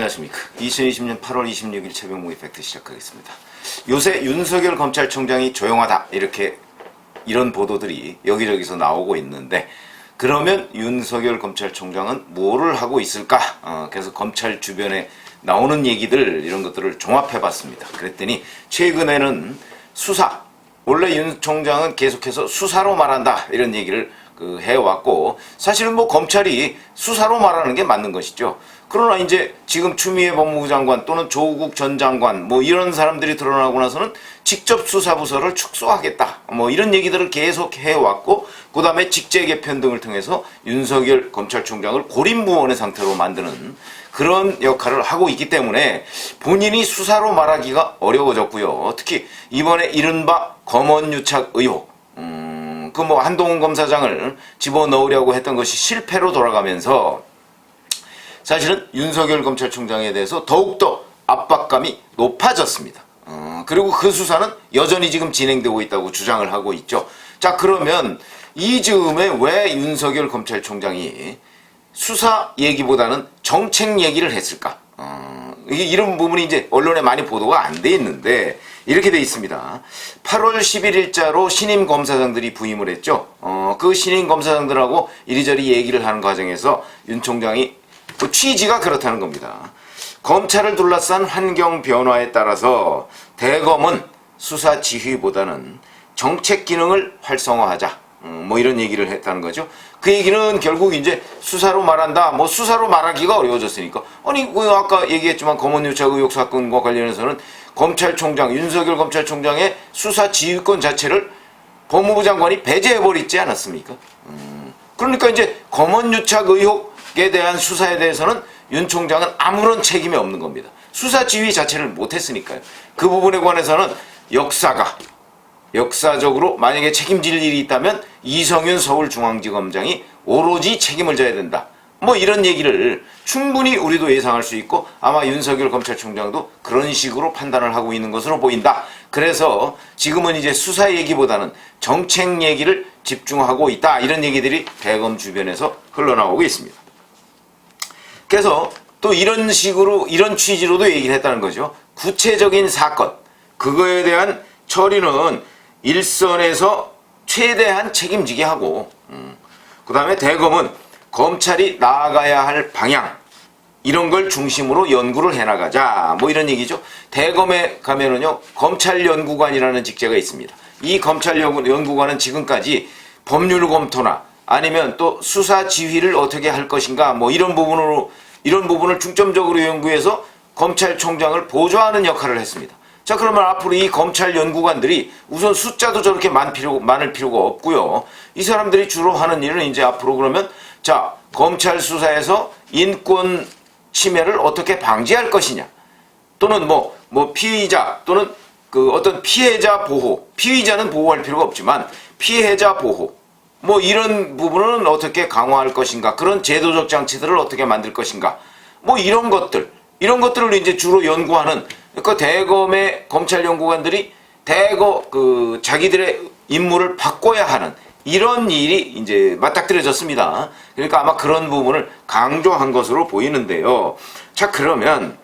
안녕하십니까. 2020년 8월 26일 새벽 모의 팩트 시작하겠습니다. 요새 윤석열 검찰총장이 조용하다 이런 보도들이 여기저기서 나오고 있는데, 그러면 윤석열 검찰총장은 뭐를 하고 있을까? 그래서 검찰 주변에 나오는 얘기들 이런 것들을 종합해봤습니다. 그랬더니 최근에는 수사, 원래 윤 총장은 계속해서 수사로 말한다 이런 얘기를 해왔고, 사실은 뭐 검찰이 수사로 말하는 게 맞는 것이죠. 그러나 이제 지금 추미애 법무부 장관 또는 조국 전 장관 뭐 이런 사람들이 드러나고 나서는 직접 수사부서를 축소하겠다 뭐 이런 얘기들을 계속 해왔고, 그 다음에 직제 개편 등을 통해서 윤석열 검찰총장을 고립무원의 상태로 만드는 그런 역할을 하고 있기 때문에 본인이 수사로 말하기가 어려워졌고요. 특히 이번에 이른바 검언유착 의혹, 한동훈 검사장을 집어넣으려고 했던 것이 실패로 돌아가면서 사실은 윤석열 검찰총장에 대해서 더욱더 압박감이 높아졌습니다. 그리고 그 수사는 여전히 지금 진행되고 있다고 주장을 하고 있죠. 자, 그러면 이 즈음에 왜 윤석열 검찰총장이 수사 얘기보다는 정책 얘기를 했을까? 이런 부분이 이제 언론에 많이 보도가 안 돼 있는데 이렇게 돼 있습니다. 8월 11일자로 신임 검사장들이 부임을 했죠. 그 신임 검사장들하고 이리저리 얘기를 하는 과정에서 윤 총장이 그 취지가 그렇다는 겁니다. 검찰을 둘러싼 환경 변화에 따라서 대검은 수사 지휘보다는 정책 기능을 활성화하자. 뭐 이런 얘기를 했다는 거죠. 그 얘기는 결국 이제 수사로 말한다. 뭐 수사로 말하기가 어려워졌으니까. 아니, 아까 얘기했지만 검언유착 의혹 사건과 관련해서는 검찰총장, 윤석열 검찰총장의 수사 지휘권 자체를 법무부 장관이 배제해버리지 않았습니까? 그러니까 이제 검언유착 의혹에 대한 수사에 대해서는 윤 총장은 아무런 책임이 없는 겁니다. 수사 지휘 자체를 못했으니까요. 그 부분에 관해서는 역사적으로 만약에 책임질 일이 있다면 이성윤 서울중앙지검장이 오로지 책임을 져야 된다. 뭐 이런 얘기를 충분히 우리도 예상할 수 있고 아마 윤석열 검찰총장도 그런 식으로 판단을 하고 있는 것으로 보인다. 그래서 지금은 이제 수사 얘기보다는 정책 얘기를 집중하고 있다. 이런 얘기들이 대검 주변에서 흘러나오고 있습니다. 그래서 또 이런 식으로 이런 취지로도 얘기를 했다는 거죠. 구체적인 사건, 그거에 대한 처리는 일선에서 최대한 책임지게 하고, 그 다음에 대검은 검찰이 나아가야 할 방향 이런 걸 중심으로 연구를 해나가자 뭐 이런 얘기죠. 대검에 가면은요 검찰연구관이라는 직제가 있습니다. 이 검찰연구관은 지금까지 법률 검토나 아니면 또 수사 지휘를 어떻게 할 것인가 뭐 이런 부분을 중점적으로 연구해서 검찰총장을 보좌하는 역할을 했습니다. 자, 그러면 앞으로 이 검찰 연구관들이 우선 숫자도 저렇게 많을 필요가 없고요. 이 사람들이 주로 하는 일은 이제 앞으로 그러면 자, 검찰 수사에서 인권 침해를 어떻게 방지할 것이냐, 또는 뭐 피의자 또는 어떤 피해자 보호, 피의자는 보호할 필요가 없지만 피해자 보호 뭐 이런 부분은 어떻게 강화할 것인가, 그런 제도적 장치들을 어떻게 만들 것인가, 뭐 이런 것들을 이제 주로 연구하는, 그러니까 대검의 검찰 연구관들이 자기들의 임무를 바꿔야 하는 이런 일이 이제 맞닥뜨려졌습니다. 그러니까 아마 그런 부분을 강조한 것으로 보이는데요. 자, 그러면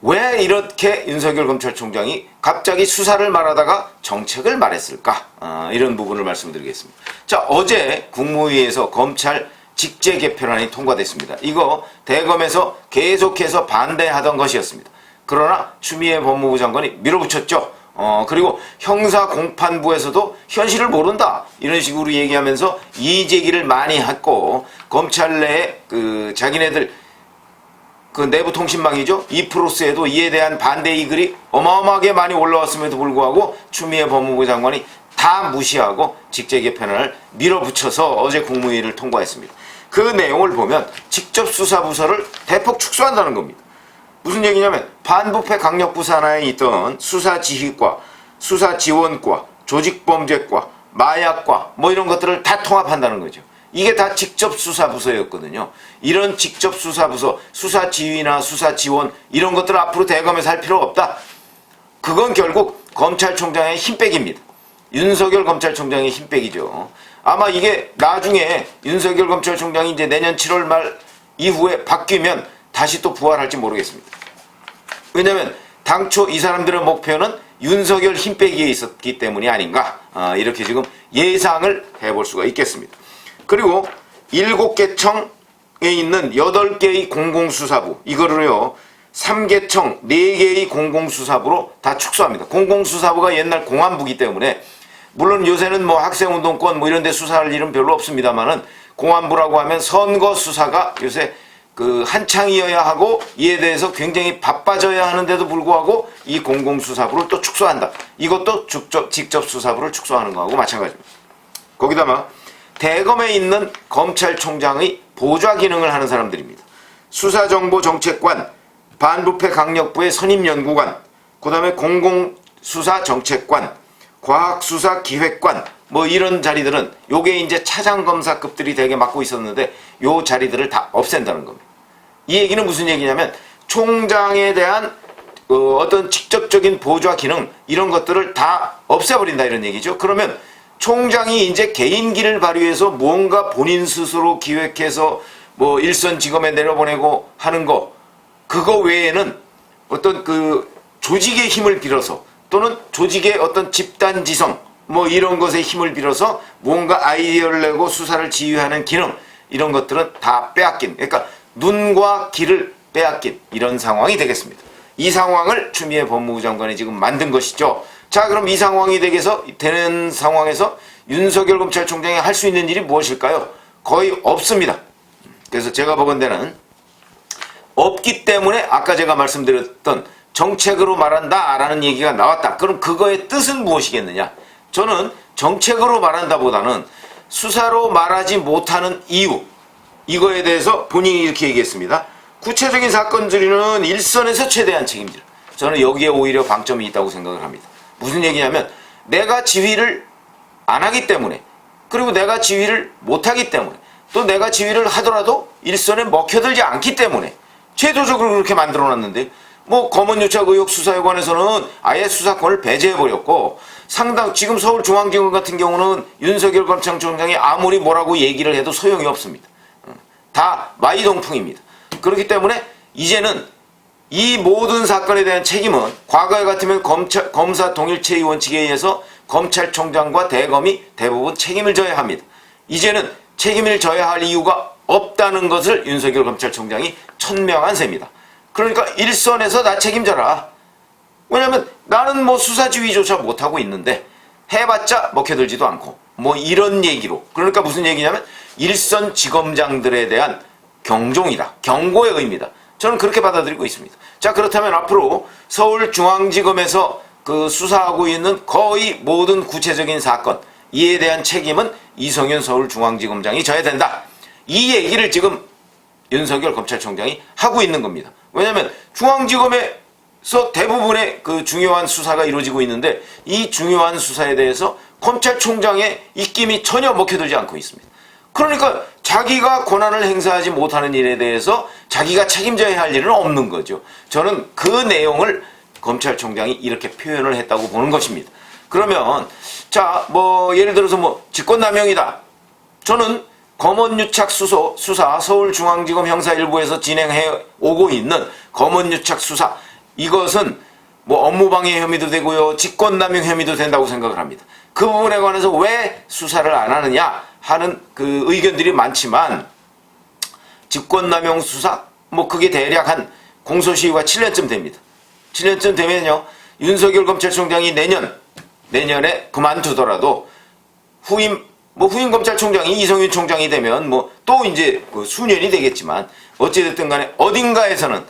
왜 이렇게 윤석열 검찰총장이 갑자기 수사를 말하다가 정책을 말했을까? 이런 부분을 말씀드리겠습니다. 자, 어제 국무회의에서 검찰 직제 개편안이 통과됐습니다. 이거 대검에서 계속해서 반대하던 것이었습니다. 그러나 추미애 법무부 장관이 밀어붙였죠. 그리고 형사공판부에서도 현실을 모른다 이런 식으로 얘기하면서 이의제기를 많이 했고, 검찰 내에 자기네들 내부 통신망이죠. 이프로스에도 이에 대한 반대의 글이 어마어마하게 많이 올라왔음에도 불구하고 추미애 법무부 장관이 다 무시하고 직제 개편안을 밀어붙여서 어제 국무회의를 통과했습니다. 그 내용을 보면 직접 수사부서를 대폭 축소한다는 겁니다. 무슨 얘기냐면 반부패 강력부 산하에 있던 수사지휘과, 수사지원과, 조직범죄과, 마약과 뭐 이런 것들을 다 통합한다는 거죠. 이게 다 직접 수사부서였거든요. 이런 직접 수사부서, 수사지휘나 수사지원 이런 것들을 앞으로 대검에서 할 필요가 없다. 그건 결국 검찰총장의 힘빼기입니다. 윤석열 검찰총장의 힘빼기죠. 아마 이게 나중에 윤석열 검찰총장이 이제 내년 7월 말 이후에 바뀌면 다시 또 부활할지 모르겠습니다. 왜냐하면 당초 이 사람들의 목표는 윤석열 힘 빼기에 있었기 때문이 아닌가, 이렇게 지금 예상을 해볼 수가 있겠습니다. 그리고 7개 청에 있는 8개의 공공수사부, 이거를요 3개청 4개의 공공수사부로 다 축소합니다. 공공수사부가 옛날 공안부기 때문에, 물론 요새는 뭐 학생운동권 뭐 이런 데 수사할 일은 별로 없습니다만은, 공안부라고 하면 선거 수사가 요새 그 한창이어야 하고 이에 대해서 굉장히 바빠져야 하는데도 불구하고 이 공공수사부를 또 축소한다. 이것도 직접 수사부를 축소하는 거하고 마찬가지입니다. 거기다가 대검에 있는 검찰총장의 보좌 기능을 하는 사람들입니다. 수사정보정책관, 반부패 강력부의 선임연구관, 그 다음에 공공수사정책관, 과학수사기획관, 뭐 이런 자리들은 요게 이제 차장검사급들이 되게 맡고 있었는데 요 자리들을 다 없앤다는 겁니다. 이 얘기는 무슨 얘기냐면 총장에 대한 어떤 직접적인 보좌 기능 이런 것들을 다 없애버린다 이런 얘기죠. 그러면 총장이 이제 개인기를 발휘해서 무언가 본인 스스로 기획해서 뭐 일선지검에 내려보내고 하는 거, 그거 외에는 어떤 그 조직의 힘을 빌어서 또는 조직의 어떤 집단지성 뭐 이런 것에 힘을 빌어서 뭔가 아이디어를 내고 수사를 지휘하는 기능, 이런 것들은 다 빼앗긴, 그러니까 눈과 귀를 빼앗긴 이런 상황이 되겠습니다. 이 상황을 추미애 법무부 장관이 지금 만든 것이죠. 자, 그럼 이 상황이 되는 상황에서 윤석열 검찰총장이 할 수 있는 일이 무엇일까요? 거의 없습니다. 그래서 제가 보건대는 없기 때문에 아까 제가 말씀드렸던 정책으로 말한다라는 얘기가 나왔다. 그럼 그거의 뜻은 무엇이겠느냐? 저는 정책으로 말한다보다는 수사로 말하지 못하는 이유, 이거에 대해서 본인이 이렇게 얘기했습니다. 구체적인 사건들은 일선에서 최대한 책임질. 저는 여기에 오히려 방점이 있다고 생각을 합니다. 무슨 얘기냐면 내가 지휘를 안 하기 때문에, 그리고 내가 지휘를 못하기 때문에, 또 내가 지휘를 하더라도 일선에 먹혀들지 않기 때문에 제도적으로 그렇게 만들어놨는데, 뭐 검언유착 의혹 수사에 관해서는 아예 수사권을 배제해버렸고, 지금 서울중앙지검 같은 경우는 윤석열 검찰총장이 아무리 뭐라고 얘기를 해도 소용이 없습니다. 다 마이동풍입니다. 그렇기 때문에 이제는 이 모든 사건에 대한 책임은 과거에 같으면 검사 동일체의 원칙에 의해서 검찰총장과 대검이 대부분 책임을 져야 합니다. 이제는 책임을 져야 할 이유가 없다는 것을 윤석열 검찰총장이 천명한 셈입니다. 그러니까 일선에서 나 책임져라. 왜냐면 나는 뭐 수사지휘조차 못하고 있는데 해봤자 먹혀들지도 않고 뭐 이런 얘기로, 그러니까 무슨 얘기냐면 일선 지검장들에 대한 경종이다, 경고의 의미다. 저는 그렇게 받아들이고 있습니다. 자, 그렇다면 앞으로 서울중앙지검에서 그 수사하고 있는 거의 모든 구체적인 사건, 이에 대한 책임은 이성윤 서울중앙지검장이 져야 된다. 이 얘기를 지금 윤석열 검찰총장이 하고 있는 겁니다. 왜냐하면 중앙지검에서 대부분의 그 중요한 수사가 이루어지고 있는데 이 중요한 수사에 대해서 검찰총장의 입김이 전혀 먹혀들지 않고 있습니다. 그러니까 자기가 권한을 행사하지 못하는 일에 대해서 자기가 책임져야 할 일은 없는 거죠. 저는 그 내용을 검찰총장이 이렇게 표현을 했다고 보는 것입니다. 그러면 자, 뭐 예를 들어서 뭐 직권남용이다. 저는 검언유착 수사, 서울중앙지검 형사 1부에서 진행해 오고 있는 검언유착 수사, 이것은 뭐 업무방해 혐의도 되고요, 직권남용 혐의도 된다고 생각을 합니다. 그 부분에 관해서 왜 수사를 안 하느냐 하는 그 의견들이 많지만, 직권남용 수사, 뭐 그게 대략 한 공소시효가 7년쯤 됩니다. 7년쯤 되면요, 윤석열 검찰총장이 내년에 그만두더라도 후임 검찰총장이 이성윤 총장이 되면 뭐 또 이제 그 수년이 되겠지만, 어찌됐든 간에 어딘가에서는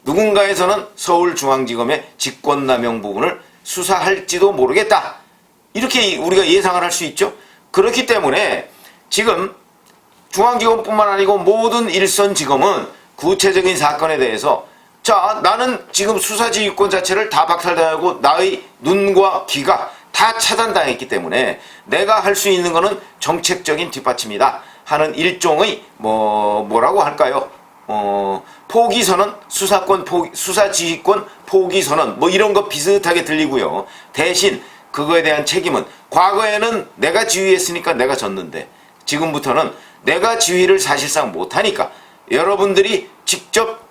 누군가에서는 서울중앙지검의 직권남용 부분을 수사할지도 모르겠다. 이렇게 우리가 예상을 할 수 있죠. 그렇기 때문에 지금 중앙지검뿐만 아니고 모든 일선지검은 구체적인 사건에 대해서, 자, 나는 지금 수사지휘권 자체를 다 박탈당하고 나의 눈과 귀가 다 차단당했기 때문에 내가 할 수 있는 거는 정책적인 뒷받침이다 하는 일종의 뭐라고 할까요? 포기선언, 수사지휘권 포기선언, 뭐 이런 거 비슷하게 들리고요. 대신 그거에 대한 책임은, 과거에는 내가 지휘했으니까 내가 졌는데 지금부터는 내가 지휘를 사실상 못하니까 여러분들이 직접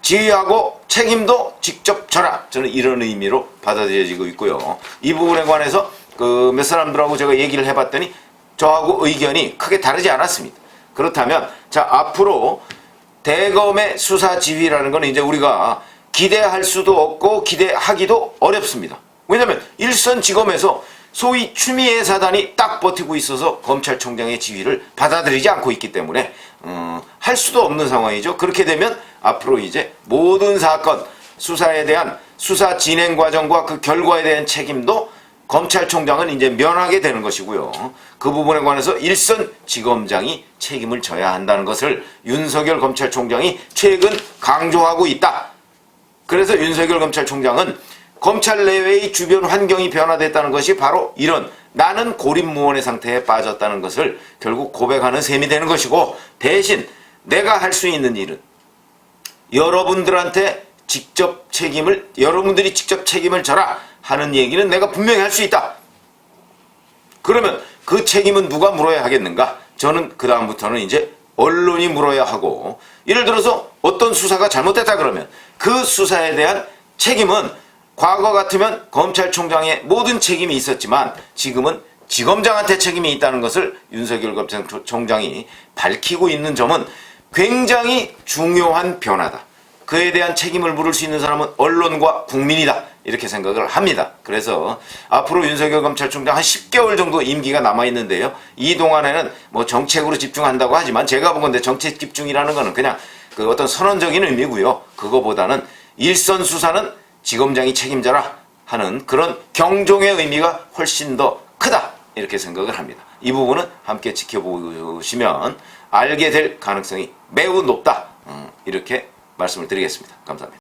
지휘하고 책임도 직접 져라. 저는 이런 의미로 받아들여지고 있고요. 이 부분에 관해서 그 몇 사람들하고 제가 얘기를 해봤더니 저하고 의견이 크게 다르지 않았습니다. 그렇다면 자, 앞으로 대검의 수사 지휘라는 건 이제 우리가 기대할 수도 없고 기대하기도 어렵습니다. 왜냐하면 일선지검에서 소위 추미애 사단이 딱 버티고 있어서 검찰총장의 지휘를 받아들이지 않고 있기 때문에 할 수도 없는 상황이죠. 그렇게 되면 앞으로 이제 모든 사건 수사에 대한 수사 진행 과정과 그 결과에 대한 책임도 검찰총장은 이제 면하게 되는 것이고요. 그 부분에 관해서 일선 지검장이 책임을 져야 한다는 것을 윤석열 검찰총장이 최근 강조하고 있다. 그래서 윤석열 검찰총장은 검찰 내외의 주변 환경이 변화됐다는 것이 바로 이런 나는 고립무원의 상태에 빠졌다는 것을 결국 고백하는 셈이 되는 것이고, 대신 내가 할 수 있는 일은 여러분들이 직접 책임을 져라 하는 얘기는 내가 분명히 할 수 있다. 그러면 그 책임은 누가 물어야 하겠는가? 저는 그 다음부터는 이제 언론이 물어야 하고, 예를 들어서 어떤 수사가 잘못됐다 그러면 그 수사에 대한 책임은 과거 같으면 검찰총장의 모든 책임이 있었지만 지금은 지검장한테 책임이 있다는 것을 윤석열 검찰총장이 밝히고 있는 점은 굉장히 중요한 변화다. 그에 대한 책임을 물을 수 있는 사람은 언론과 국민이다. 이렇게 생각을 합니다. 그래서 앞으로 윤석열 검찰총장 한 10개월 정도 임기가 남아있는데요. 이 동안에는 뭐 정책으로 집중한다고 하지만 제가 본 건데 정책 집중이라는 거는 그냥 그 어떤 선언적인 의미고요. 그거보다는 일선 수사는 지검장이 책임져라 하는 그런 경종의 의미가 훨씬 더 크다. 이렇게 생각을 합니다. 이 부분은 함께 지켜보시면 알게 될 가능성이 매우 높다. 이렇게 말씀을 드리겠습니다. 감사합니다.